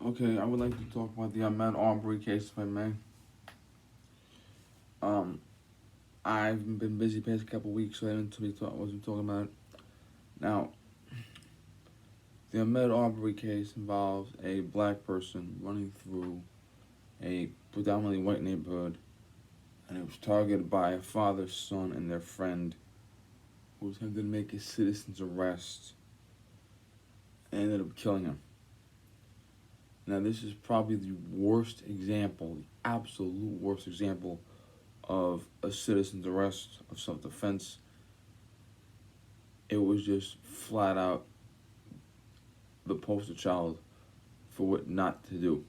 Okay, I would like to talk about the Ahmed Arberry case, if I may. Um, I've been busy past couple weeks, so I didn't wasn't talking about it. Now, the Ahmed Arberry case involves a black person running through a predominantly white neighborhood, and it was targeted by a father, son, and their friend who attempted to make a citizen's arrest and ended up killing him. Now, this is probably the worst example, the absolute worst example of a citizen's arrest of self-defense. It was just flat out the poster child for what not to do.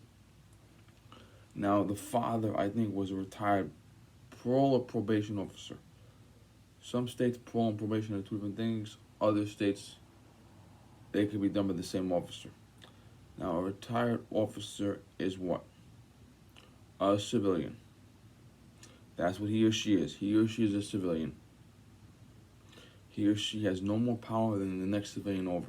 Now, the father, I think, was a retired parole or probation officer. Some states, parole and probation are two different things. Other states, they could be done by the same officer. Now, a retired officer is what? A civilian. That's what he or she is. He or she is a civilian. He or she has no more power than the next civilian over.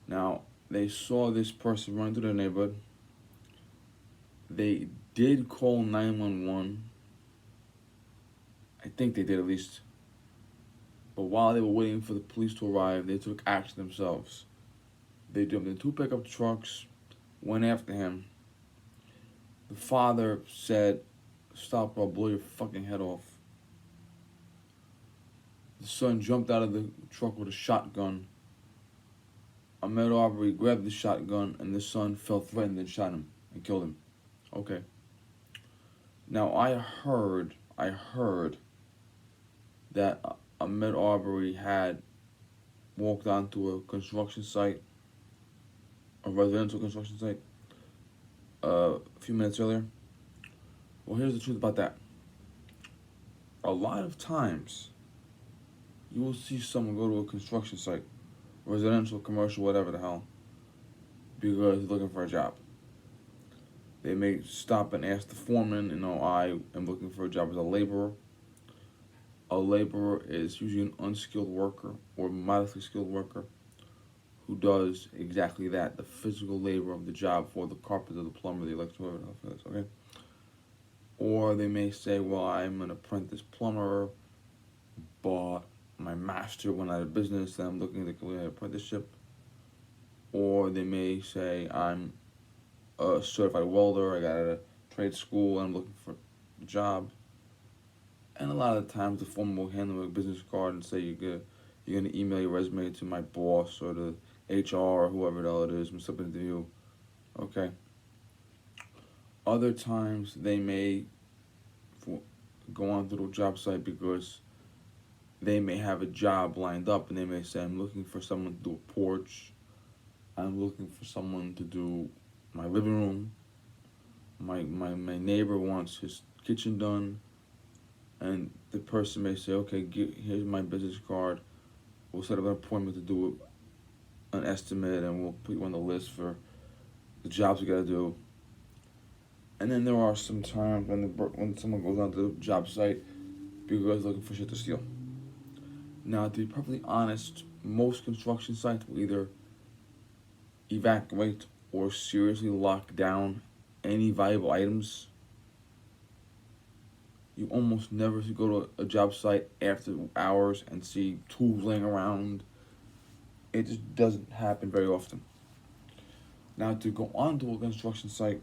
Now, they saw this person run through their neighborhood. They did call 911. I think they did at least. But while they were waiting for the police to arrive, they took action themselves. They jumped in two pickup trucks, went after him. The father said, "Stop or I'll blow your fucking head off." The son jumped out of the truck with a shotgun. Ahmed Arberry grabbed the shotgun, and the son felt threatened and shot him and killed him. Okay. Now I heard that Ahmed Arberry had walked onto a construction site, a residential construction site, a few minutes earlier. Well, here's the truth about that. A lot of times, you will see someone go to a construction site, residential, commercial, whatever the hell, because they're looking for a job. They may stop and ask the foreman, I am looking for a job as a laborer. A laborer is usually an unskilled worker or modestly skilled worker who does exactly that, the physical labor of the job for the carpenter, the plumber, the electrician, okay? Or they may say, well, I'm an apprentice plumber, but my master went out of business and I'm looking to complete an apprenticeship. Or they may say, I'm a certified welder, I got out of trade school, and I'm looking for a job. And a lot of the times the foreman will hand them a business card and say, you're gonna email your resume to my boss or the HR or whoever the hell it is, something to you. Okay. Other times they may go on to the job site because they may have a job lined up and they may say, I'm looking for someone to do a porch, I'm looking for someone to do my living room, my neighbor wants his kitchen done, and the person may say, okay, here's my business card, we'll set up an appointment to do an estimate and we'll put you on the list for the jobs we gotta do. And then there are some times when someone goes onto the job site because they're looking for shit to steal. Now, to be perfectly honest, most construction sites will either evacuate or seriously lock down any valuable items. You almost never go to a job site after hours and see tools laying around. It just doesn't happen very often. Now, to go onto a construction site,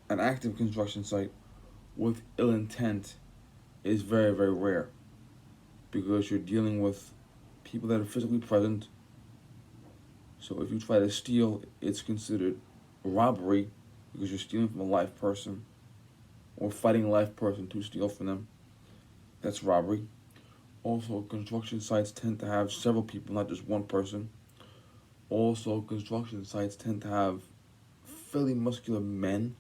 an active construction site, with ill intent is very, very rare because you're dealing with people that are physically present. So if you try to steal, it's considered robbery because you're stealing from a live person or fighting a live person to steal from them. That's robbery. Also, construction sites tend to have several people, not just one person. Also, construction sites tend to have fairly muscular men,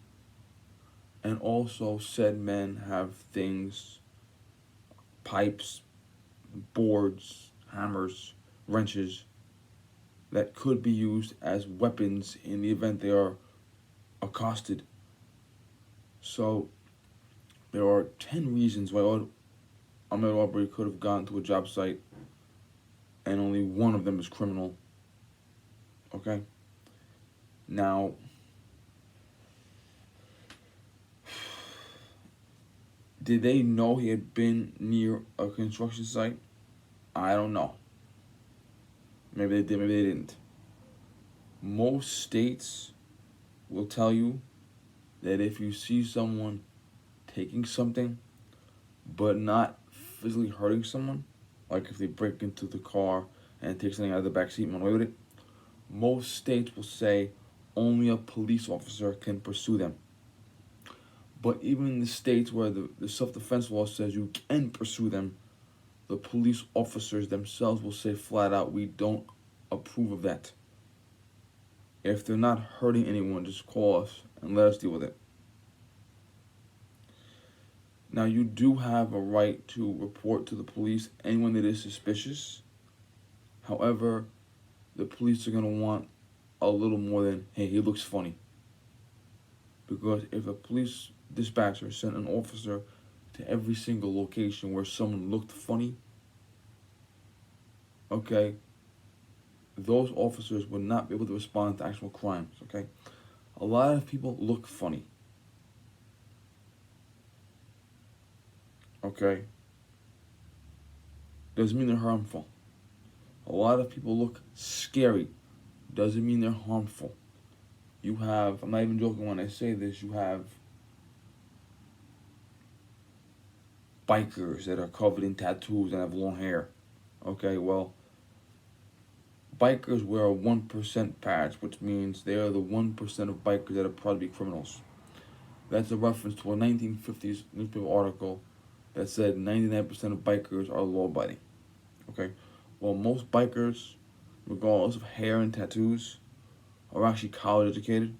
and also said men have things, pipes, boards, hammers, wrenches, that could be used as weapons in the event they are accosted. So there are 10 reasons why Ahmed Arbery could have gone to a job site, and only one of them is criminal. Okay? Now, did they know he had been near a construction site? I don't know. Maybe they did, maybe they didn't. Most states will tell you that if you see someone taking something but not physically hurting someone, like if they break into the car and take something out of the back seat and run away with it, most states will say only a police officer can pursue them. But even in the states where the self-defense law says you can pursue them, the police officers themselves will say flat out, we don't approve of that. If they're not hurting anyone, just call us and let us deal with it. Now, you do have a right to report to the police anyone that is suspicious. However, the police are going to want a little more than, hey, he looks funny. Because if a police dispatcher sent an officer to every single location where someone looked funny, okay, those officers would not be able to respond to actual crimes, okay? A lot of people look funny, okay? Doesn't mean they're harmful. A lot of people look scary, doesn't mean they're harmful. You have, I'm not even joking when I say this, you have bikers that are covered in tattoos and have long hair. Okay, well, bikers wear a 1% patch, which means they are the 1% of bikers that are probably criminals. That's a reference to a 1950s newspaper article that said 99% of bikers are law abiding. Okay, well, most bikers, regardless of hair and tattoos, are actually college educated.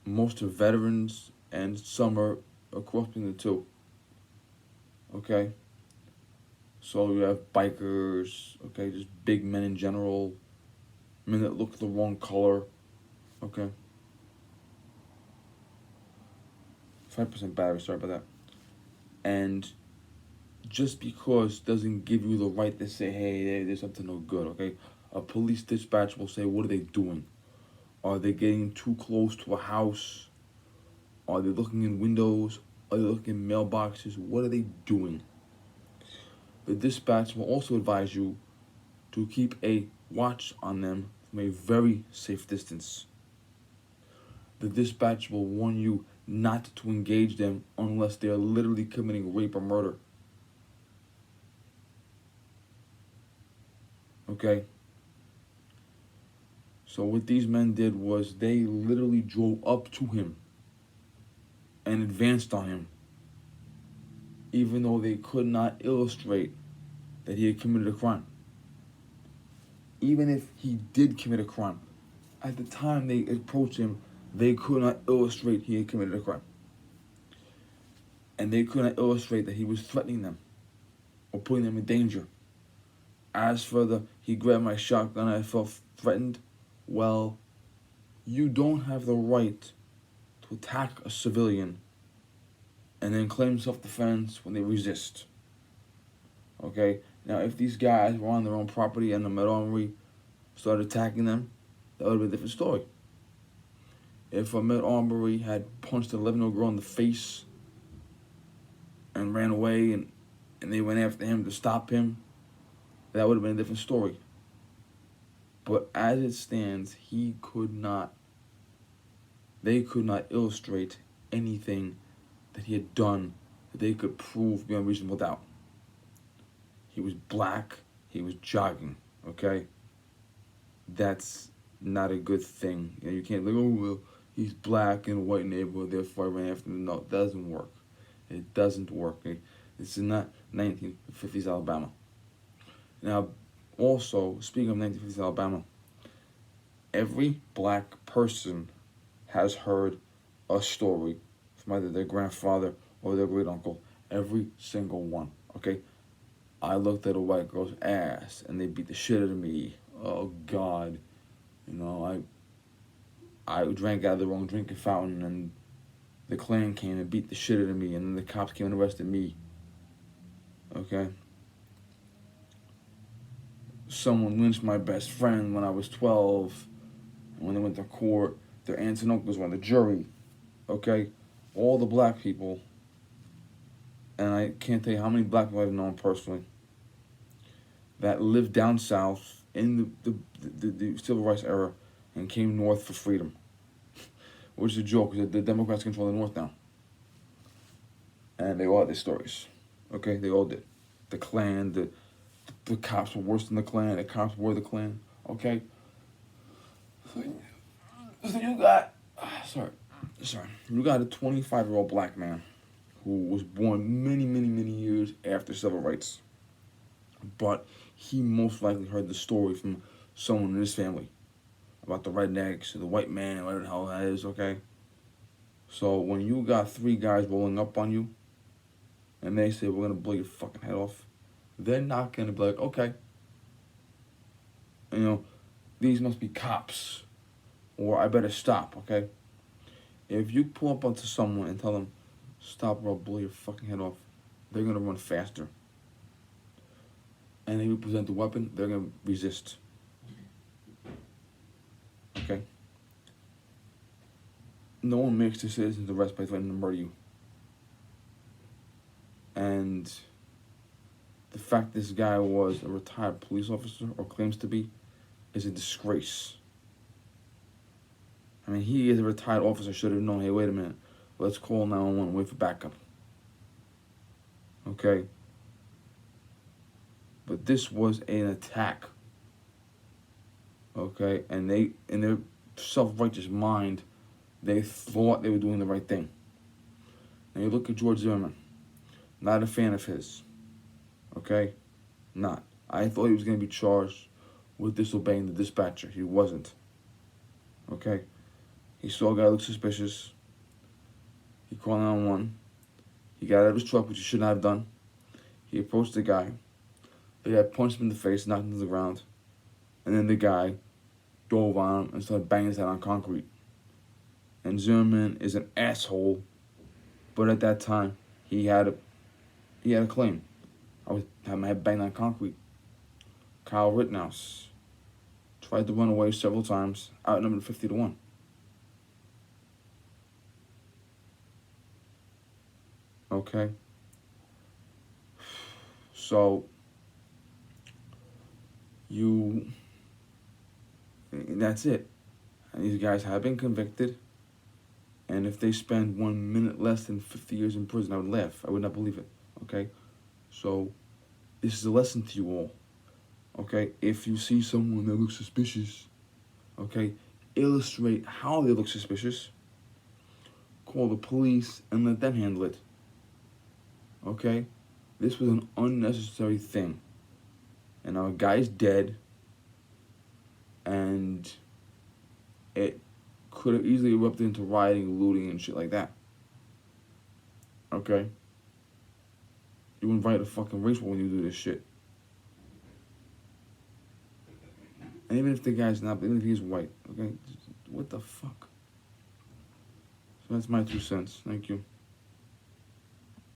Most are veterans, and some are a cross between the two. Okay, so you have bikers, okay, just big men in general, men that look the wrong color, okay. 5% battery, sorry about that. And just because doesn't give you the right to say, hey, there's something no good, okay? A police dispatch will say, what are they doing? Are they getting too close to a house? Are they looking in windows? Are they looking in mailboxes? What are they doing? The dispatch will also advise you to keep a watch on them from a very safe distance. The dispatch will warn you not to engage them unless they are literally committing rape or murder. Okay? So what these men did was they literally drove up to him and advanced on him, even though they could not illustrate that he had committed a crime. Even if he did commit a crime, at the time they approached him, they could not illustrate he had committed a crime. And they could not illustrate that he was threatening them or putting them in danger. As for he grabbed my shotgun and I felt threatened, well, you don't have the right to attack a civilian and then claim self-defense when they resist. Okay? Now, if these guys were on their own property and the Ahmed Arberry started attacking them, that would have been a different story. If Ahmed Arberry had punched an 11-year-old girl in the face and ran away and they went after him to stop him, that would have been a different story. But as it stands, they could not illustrate anything that he had done that they could prove beyond reasonable doubt. He was black, he was jogging, okay? That's not a good thing. You know, you can't like, oh, well, he's black in a white neighborhood, therefore I ran after him. No, it doesn't work. It doesn't work. This is not 1950s Alabama. Now, also, speaking of 1950s Alabama, every black person has heard a story from either their grandfather or their great uncle. Every single one, okay? I looked at a white girl's ass and they beat the shit out of me. Oh, God. You know, I drank out of the wrong drinking fountain and the Klan came and beat the shit out of me and then the cops came and arrested me. Okay? someone lynched my best friend when I was 12, and when they went to court, their aunts and uncles were on the jury. Okay, all the black people, and I can't tell you how many black people I've known personally that lived down south in the civil rights era and came north for freedom, which is a joke because the Democrats control the north now, and they all had their stories. Okay, they all did. The Klan, the cops were worse than the Klan. The cops were the Klan. Okay, so you got sorry, you got a 25-year-old black man who was born many years after civil rights, but he most likely heard the story from someone in his family about the rednecks or the white man, whatever the hell that is. Okay, so when you got three guys rolling up on you, and they say we're gonna blow your fucking head off, they're not gonna be like, okay, you know, these must be cops, or I better stop. Okay, if you pull up onto someone and tell them, stop or I'll blow your fucking head off, they're gonna run faster. And if you present the weapon, they're gonna resist. Okay? No one makes their citizens arrest by threatening to murder you. And the fact this guy was a retired police officer, or claims to be, is a disgrace. I mean, he is a retired officer, should have known, hey, wait a minute, let's call 911, wait for backup. Okay? But this was an attack. Okay? And they, in their self-righteous mind, they thought they were doing the right thing. Now you look at George Zimmerman. Not a fan of his. Okay? Not. I thought he was going to be charged with disobeying the dispatcher. He wasn't. Okay? He saw a guy look suspicious. He called 911. He got out of his truck, which he should not have done. He approached the guy. The guy punched him in the face, knocked him to the ground. And then the guy dove on him and started banging his head on concrete. And Zimmerman is an asshole. But at that time, he had a claim. I was having my head banged on concrete. Kyle Rittenhouse tried to run away several times, outnumbered 50-1. Okay? So, that's it. And these guys have been convicted. And if they spend 1 minute less than 50 years in prison, I would laugh. I would not believe it. Okay? So, this is a lesson to you all. Okay? If you see someone that looks suspicious, okay, illustrate how they look suspicious. Call the police and let them handle it. Okay? This was an unnecessary thing. And our guy's dead. And it could have easily erupted into rioting, looting, and shit like that. Okay? You invite a fucking race war when you do this shit. And even if the guy's not, even if he's white, okay? What the fuck? So that's my 2 cents. Thank you.